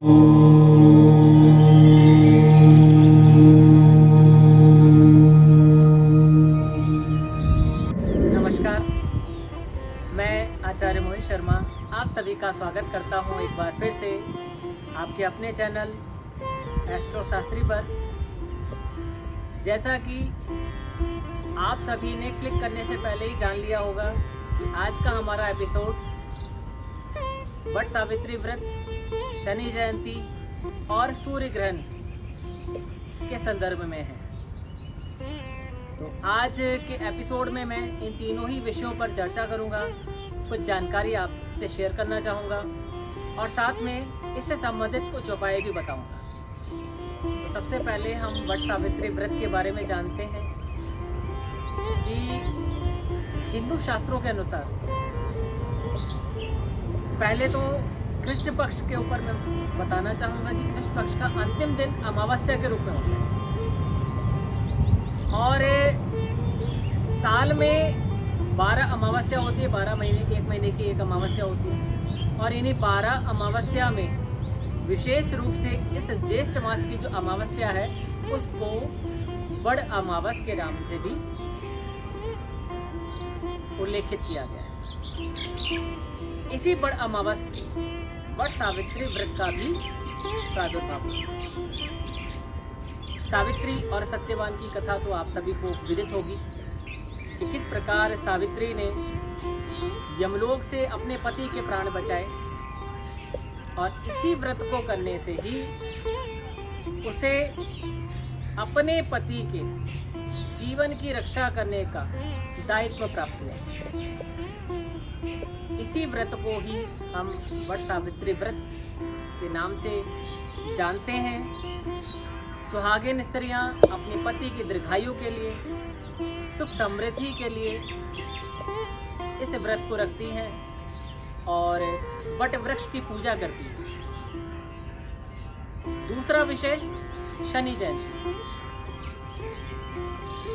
नमस्कार, मैं आचार्य मोहित शर्मा आप सभी का स्वागत करता हूं एक बार फिर से आपके अपने चैनल एस्ट्रो शास्त्री पर। जैसा कि आप सभी ने क्लिक करने से पहले ही जान लिया होगा कि आज का हमारा एपिसोड वट सावित्री व्रत, शनि जयंती और सूर्य ग्रहण के संदर्भ में है। तो आज के एपिसोड में मैं इन तीनों ही विषयों पर चर्चा करूंगा, कुछ जानकारी आपसे शेयर करना चाहूँगा और साथ में इससे संबंधित कुछ उपाय भी बताऊंगा। तो सबसे पहले हम वट सावित्री व्रत के बारे में जानते हैं कि हिंदू शास्त्रों के अनुसार पहले तो कृष्ण पक्ष के ऊपर मैं बताना चाहूँगा कि कृष्ण पक्ष का अंतिम दिन अमावस्या के रूप में होता है और साल में 12 अमावस्या होती है। 12 महीने, एक महीने की एक अमावस्या होती है और इन्हीं 12 अमावस्या में विशेष रूप से इस ज्येष्ठ मास की जो अमावस्या है उसको बड़ अमावस के नाम से भी उल्लेखित किया गया है। इसी बड़ अमावस वट सावित्री व्रत का भी प्रादुर्भाव हुआ। सावित्री और सत्यवान की कथा तो आप सभी को विदित होगी कि किस प्रकार सावित्री ने यमलोक से अपने पति के प्राण बचाए और इसी व्रत को करने से ही उसे अपने पति के जीवन की रक्षा करने का दायित्व प्राप्त हुआ। इसी व्रत को ही हम वट सावित्री व्रत के नाम से जानते हैं। सुहागिन स्त्रियां अपने पति की दीर्घायु के लिए, सुख समृद्धि के लिए इस व्रत को रखती हैं और वट वृक्ष की पूजा करती हैं। दूसरा विषय शनि जयंती।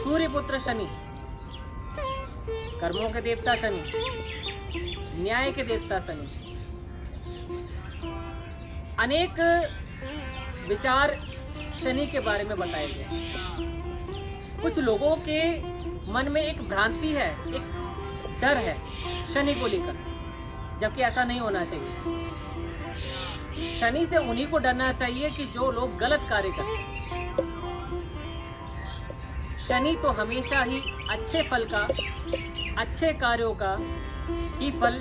सूर्य पुत्र शनि, कर्मों के देवता शनि, न्याय के देवता शनि। अनेक विचार शनि के बारे में बताए गए। कुछ लोगों के मन में एक भ्रांति है, एक डर है शनि को लेकर, जबकि ऐसा नहीं होना चाहिए। शनि से उन्हीं को डरना चाहिए कि जो लोग गलत कार्य करते हैं। शनि तो हमेशा ही अच्छे फल का, अच्छे कार्यों का ही फल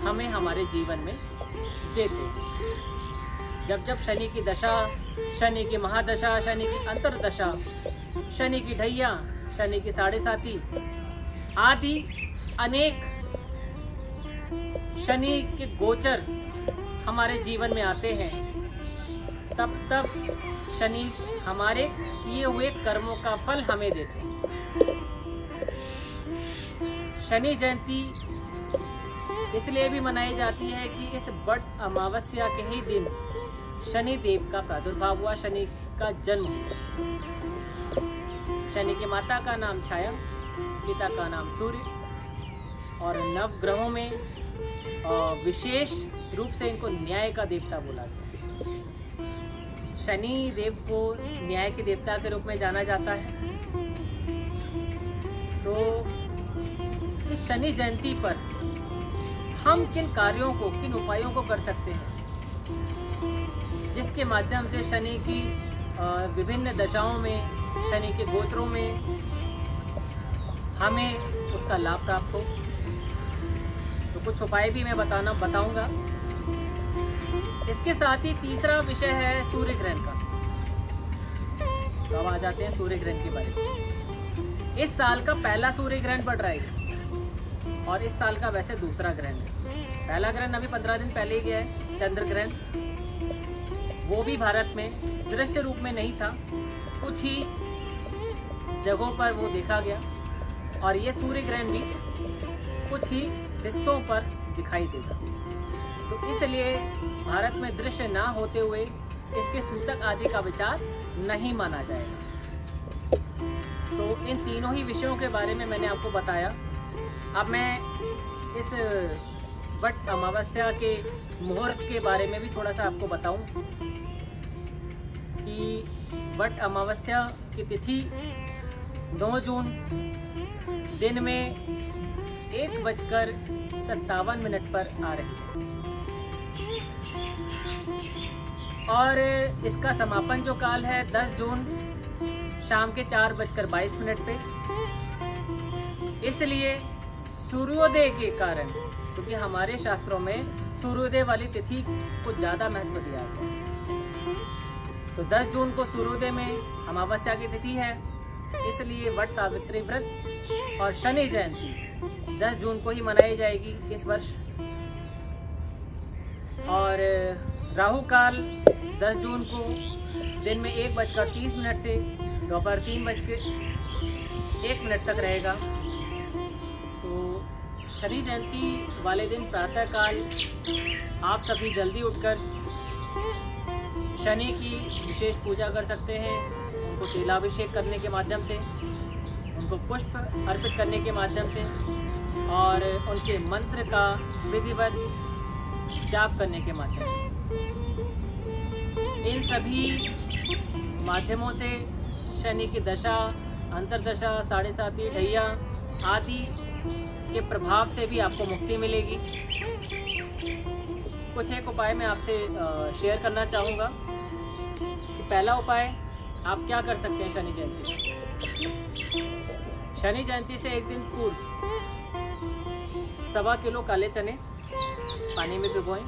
हमें हमारे जीवन में देते हैं। जब जब शनि की दशा, शनि की महादशा, शनि की अंतरदशा, शनि की ढैया, शनि की साढ़े साती आदि अनेक शनि के गोचर हमारे जीवन में आते हैं, तब तब शनि हमारे किए हुए कर्मों का फल हमें देते हैं। शनि जयंती इसलिए भी मनाई जाती है कि इस बड़ अमावस्या के ही दिन शनि देव का प्रादुर्भाव हुआ, शनि का जन्म हुआ। शनि की माता का नाम छाया, पिता का नाम सूर्य और नवग्रहों में विशेष रूप से इनको न्याय का देवता बोला गया। शनि देव को न्याय के देवता के रूप में जाना जाता है। तो इस शनि जयंती पर हम किन कार्यों को, किन उपायों को कर सकते हैं जिसके माध्यम से शनि की विभिन्न दशाओं में, शनि के गोचरों में हमें उसका लाभ प्राप्त हो। तो कुछ उपाय भी मैं बताऊंगा। इसके साथ ही तीसरा विषय है सूर्य ग्रहण का। तो अब आ जाते हैं सूर्य ग्रहण के बारे में। इस साल का पहला सूर्य ग्रहण पड़ रहा है और इस साल का वैसे दूसरा ग्रहण है। पहला ग्रहण अभी 15 दिन पहले ही गया है, चंद्र ग्रहण। वो भी भारत में दृश्य रूप में नहीं था, कुछ ही जगहों पर वो देखा गया और ये सूर्य ग्रहण भी कुछ ही हिस्सों पर दिखाई देगा। तो इसलिए भारत में दृश्य ना होते हुए इसके सूतक आदि का विचार नहीं माना जाएगा। तो इन तीनों ही विषयों के बारे में मैंने आपको बताया। अब मैं इस वट अमावस्या के मुहूर्त के बारे में भी थोड़ा सा आपको बताऊं कि वट अमावस्या की तिथि 9 जून दिन में 1:57 पर आ रही है और इसका समापन जो काल है 10 जून शाम के 4:22 पे। इसलिए सूर्योदय के कारण, क्योंकि हमारे शास्त्रों में सूर्योदय वाली तिथि को ज़्यादा महत्व दिया गया है, तो 10 जून को सूर्योदय में अमावस्या की तिथि है, इसलिए वट सावित्री व्रत और शनि जयंती 10 जून को ही मनाई जाएगी इस वर्ष। और राहु काल 10 जून को दिन में 1:30 से दोपहर 3:01 तक रहेगा। तो शनि जयंती वाले दिन प्रातःकाल आप सभी जल्दी उठकर शनि की विशेष पूजा कर सकते हैं, उनको तेलाभिषेक करने के माध्यम से, उनको पुष्प अर्पित करने के माध्यम से और उनके मंत्र का विधिवत जाप करने के माध्यम से। इन सभी माध्यमों से शनि की दशा, अंतर्दशा, 7.5 ढैया आदि के प्रभाव से भी आपको मुक्ति मिलेगी। कुछ एक उपाय मैं आपसे शेयर करना चाहूँगा कि पहला उपाय आप क्या कर सकते हैं शनि जयंती। शनि जयंती से एक दिन पूर्व 1.25 किलो काले चने पानी में भिगोएं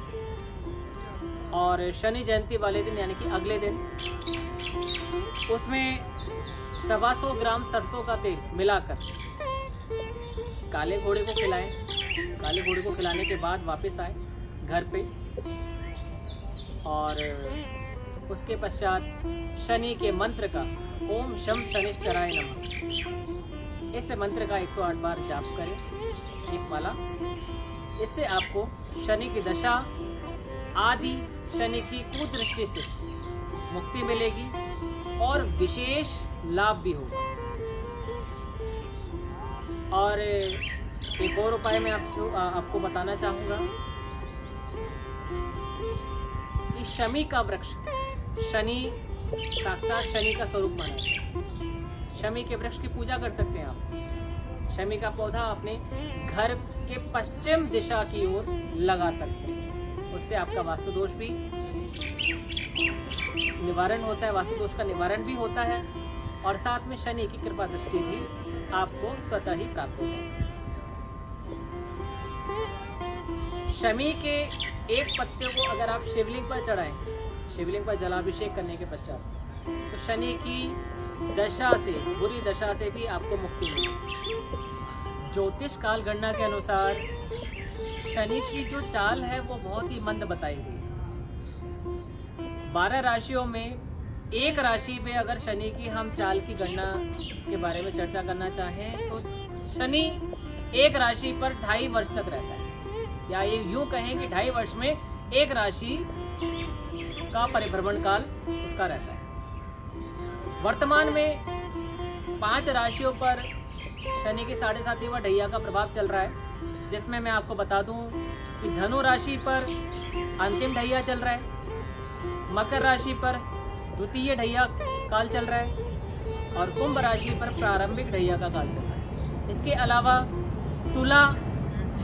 और शनि जयंती वाले दिन यानी कि अगले दिन उसमें 125 ग्राम सरसों का तेल मिलाकर काले घोड़े को खिलाएं। काले घोड़े को खिलाने के बाद वापस आए घर पे और उसके पश्चात शनि के मंत्र का ओम शम शनिश्चराय नमः, इस मंत्र का 108 बार जाप करें, एक माला। इससे आपको शनि की दशा आदि, शनि की कुदृष्टि से मुक्ति मिलेगी और विशेष लाभ भी होगा। और एक और उपाय मैं आपको बताना चाहूँगा कि शमी का वृक्ष, शनि साक्षात शनि का स्वरूप माना है, शमी के वृक्ष की पूजा कर सकते हैं आप। शमी का पौधा अपने घर के पश्चिम दिशा की ओर लगा सकते हैं, उससे आपका वास्तु दोष भी निवारण होता है, वास्तु दोष का निवारण भी होता है और साथ में शनि की कृपा दृष्टि भी आपको स्वतः ही प्राप्त हो जाएगी। शमी के एक पत्ते को अगर आप शिवलिंग पर चढ़ाएं, शिवलिंग पर जलाभिषेक करने के पश्चात, तो शनि की दशा से, बुरी दशा से भी आपको मुक्ति मिलेगी। ज्योतिष काल गणना के अनुसार शनि की जो चाल है वो बहुत ही मंद बताई गई है। 12 राशियों में एक राशि पे अगर शनि की हम चाल की गणना के बारे में चर्चा करना चाहें तो शनि एक राशि पर 2.5 वर्ष तक रहता है, या ये यूँ कहें कि 2.5 वर्ष में एक राशि का परिभ्रमण काल उसका रहता है। वर्तमान में 5 राशियों पर शनि की 7.5वां ढैया का प्रभाव चल रहा है, जिसमें मैं आपको बता दूं कि धनु राशि पर अंतिम ढैया चल रहा है, मकर राशि पर द्वितीय ढैया काल चल रहा है और कुंभ राशि पर प्रारंभिक ढैया का काल चल रहा है। इसके अलावा तुला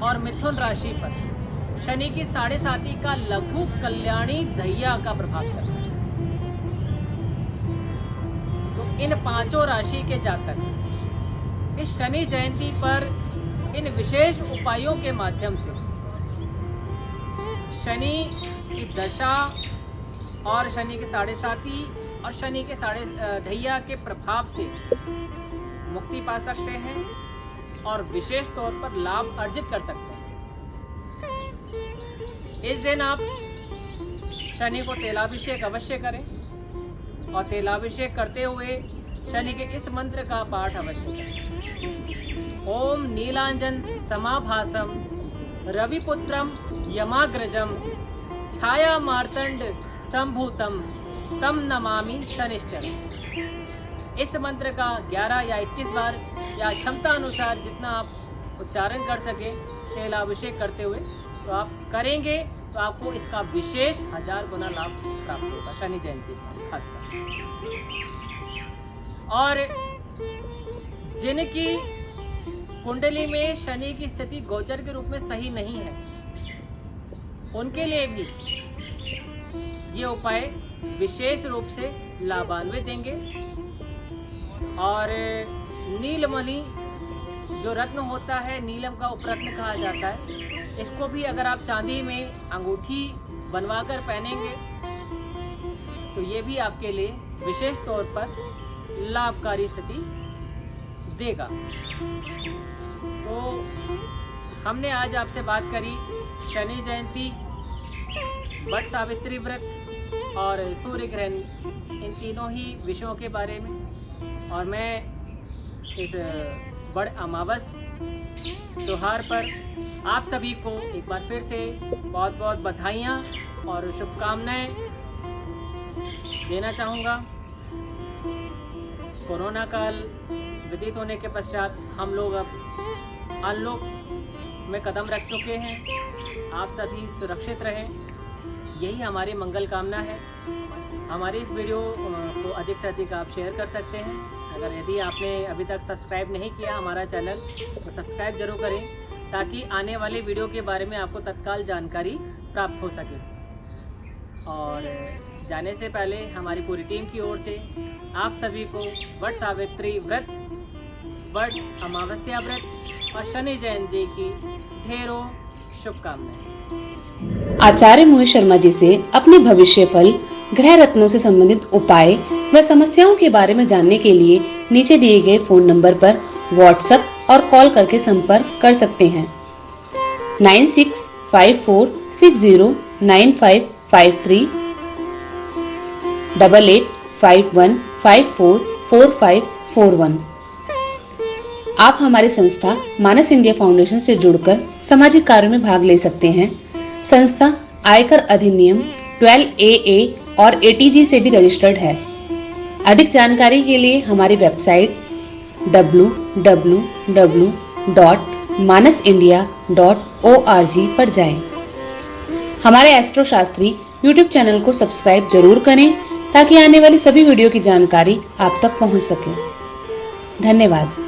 और मिथुन राशि पर शनि की 7.5 का लघु कल्याणी ढैया का प्रभाव चल रहा है। तो इन 5 राशि के जातक इस शनि जयंती पर इन विशेष उपायों के माध्यम से शनि की दशा और शनि की 7.5 और शनि के ढैया के प्रभाव से मुक्ति पा सकते हैं और विशेष तौर पर लाभ अर्जित कर सकते हैं। इस दिन आप शनि को तेलाभिषेक अवश्य करें और तेलाभिषेक करते हुए शनि के इस मंत्र का पाठ अवश्य करें। ओम नीलांजन समाभासम रविपुत्रम यमाग्रजम छाया मार्तंड संभूतम तम नमामि शनिश्चरम। इस मंत्र का 11 या 21 बार या क्षमता अनुसार जितना आप उच्चारण कर सकें तेलाभिषेक करते हुए तो आप करेंगे तो आपको इसका विशेष 1000 गुना लाभ प्राप्त होगा शनि जयंती का खासकर। और जिनकी कुंडली में शनि की स्थिति गोचर के रूप में सही नहीं है, उनके लिए भी ये उपाय विशेष रूप से लाभान्वित देंगे। और नीलमणि जो रत्न होता है, नीलम का उपरत्न कहा जाता है, इसको भी अगर आप चांदी में अंगूठी बनवाकर पहनेंगे तो ये भी आपके लिए विशेष तौर पर लाभकारी स्थिति देगा। तो हमने आज आपसे बात करी शनि जयंती, वट सावित्री व्रत और सूर्य ग्रहण, इन तीनों ही विषयों के बारे में। और मैं इस बड़ अमावस त्योहार पर आप सभी को एक बार फिर से बहुत बहुत बधाइयाँ और शुभकामनाएं देना चाहूँगा। कोरोना काल व्यतीत होने के पश्चात हम लोग अब अनलॉक में कदम रख चुके हैं। आप सभी सुरक्षित रहें, यही हमारी मंगल कामना है। हमारी इस वीडियो को अधिक से अधिक आप शेयर कर सकते हैं। अगर यदि आपने अभी तक सब्सक्राइब नहीं किया हमारा चैनल तो सब्सक्राइब जरूर करें, ताकि आने वाले वीडियो के बारे में आपको तत्काल जानकारी प्राप्त हो सके। और जाने से पहले हमारी पूरी टीम की ओर से आप सभी को वट सावित्री व्रत, वट अमावस्या व्रत और शनि जयंती की ढेरों शुभकामनाएं। आचार्य मोहित शर्मा जी से अपने भविष्य फल, ग्रह रत्नों से संबंधित उपाय व समस्याओं के बारे में जानने के लिए नीचे दिए गए फोन नंबर पर व्हाट्सएप और कॉल करके संपर्क कर सकते हैं। 9654609553 8851544541। आप हमारी संस्था मानस इंडिया फाउंडेशन से जुड़कर सामाजिक कार्यों में भाग ले सकते हैं। संस्था आयकर अधिनियम 12AA और ATG से भी रजिस्टर्ड है। अधिक जानकारी के लिए हमारी वेबसाइट www.manasindia.org पर जाएं। हमारे एस्ट्रो शास्त्री YouTube चैनल को सब्सक्राइब जरूर करें, ताकि आने वाली सभी वीडियो की जानकारी आप तक पहुंच सके। धन्यवाद।